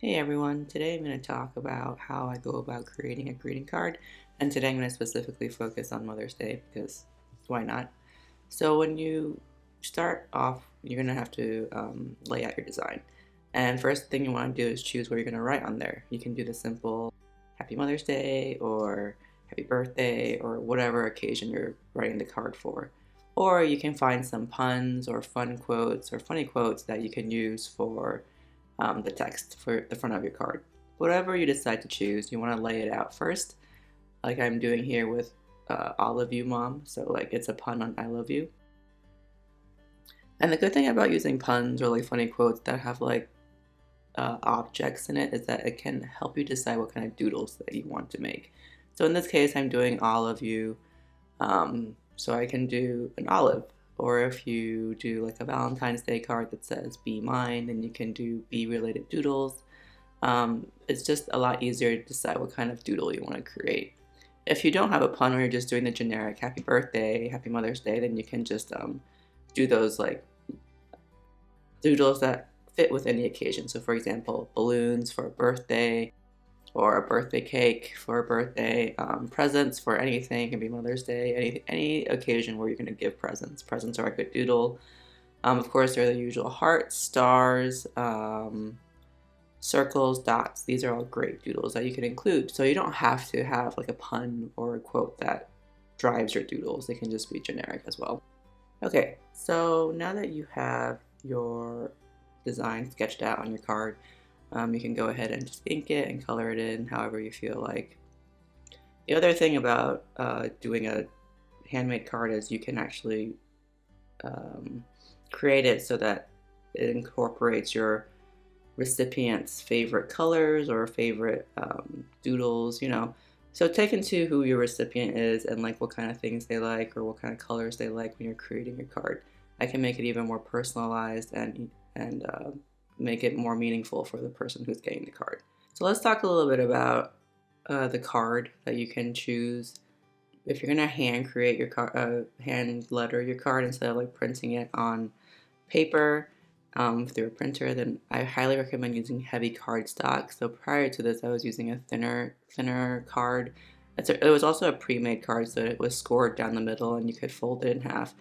Hey everyone, today I'm going to talk about how I go about creating a greeting card, and today I'm going to specifically focus on Mother's Day because why not? So when you start off, you're going to have to lay out your design. And first thing you want to do is choose what you're going to write on there. You can do the simple Happy Mother's Day or Happy Birthday or whatever occasion you're writing the card for. Or you can find some puns or fun quotes or funny quotes that you can use for the text for the front of your card. Whatever you decide to choose, you want to lay it out first, like I'm doing here with I love you, mom. So like it's a pun on I love you. And the good thing about using puns or like funny quotes that have like objects in it is that it can help you decide what kind of doodles that you want to make. So in this case, I'm doing all of you. So I can do an olive, or if you do like a Valentine's Day card that says be mine, then you can do be related doodles. It's just a lot easier to decide what kind of doodle you want to create. If you don't have a pun or you're just doing the generic happy birthday, happy Mother's Day, then you can just do those like doodles that fit with any occasion. So for example, balloons for a birthday, or a birthday cake for a birthday, presents for anything. It can be Mother's Day, any occasion where you're going to give presents. Presents are a good doodle. Of course, there are the usual hearts, stars, circles, dots. These are all great doodles that you can include. So you don't have to have like a pun or a quote that drives your doodles. They can just be generic as well. Okay, so now that you have your design sketched out on your card, you can go ahead and just ink it and color it in however you feel like. The other thing about doing a handmade card is you can actually create it so that it incorporates your recipient's favorite colors or favorite doodles, you know. So take into who your recipient is and like what kind of things they like or what kind of colors they like when you're creating your card. I can make it even more personalized and make it more meaningful for the person who's getting the card. So let's talk a little bit about the card that you can choose. If you're gonna hand create your card, hand letter your card instead of like printing it on paper through a printer, then I highly recommend using heavy cardstock. So prior to this, I was using a thinner card. It was also a pre-made card, so it was scored down the middle and you could fold it in half.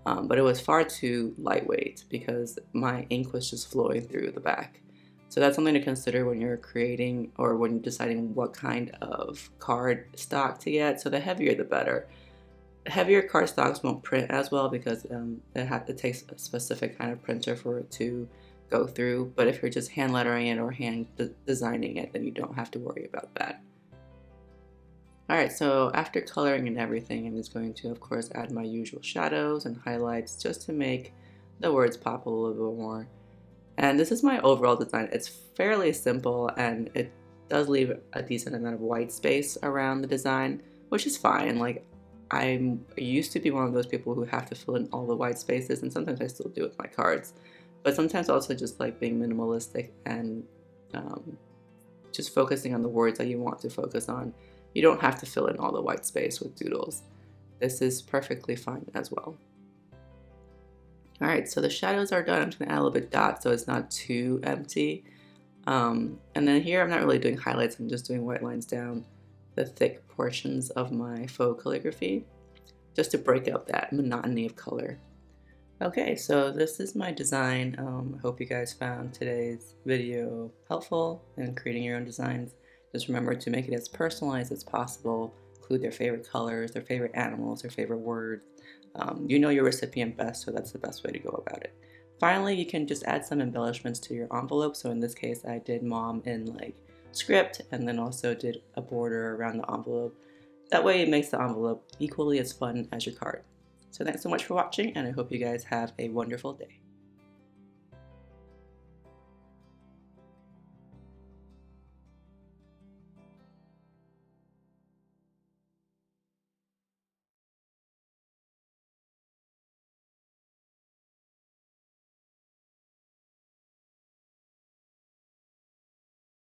But it was far too lightweight because my ink was just flowing through the back. So that's something to consider when you're creating or when you're deciding what kind of card stock to get. So the heavier the better. Heavier card stocks won't print as well because it takes a specific kind of printer for it to go through. But if you're just hand lettering it or hand designing it, then you don't have to worry about that. Alright, so after coloring and everything, I'm just going to, of course, add my usual shadows and highlights just to make the words pop a little bit more. And this is my overall design. It's fairly simple and it does leave a decent amount of white space around the design, which is fine. Like, I used to be one of those people who have to fill in all the white spaces, and sometimes I still do with my cards. But sometimes also just like being minimalistic and just focusing on the words that you want to focus on. You don't have to fill in all the white space with doodles. This is perfectly fine as well. Alright, so the shadows are done. I'm just going to add a little bit of dots so it's not too empty. And then here I'm not really doing highlights, I'm just doing white lines down the thick portions of my faux calligraphy just to break up that monotony of color. Okay, so this is my design. I hope you guys found today's video helpful in creating your own designs. Just remember to make it as personalized as possible. Include their favorite colors, their favorite animals, their favorite words. You know your recipient best, so that's the best way to go about it. Finally, you can just add some embellishments to your envelope. So in this case, I did mom in like script and then also did a border around the envelope. That way it makes the envelope equally as fun as your card. So thanks so much for watching, and I hope you guys have a wonderful day.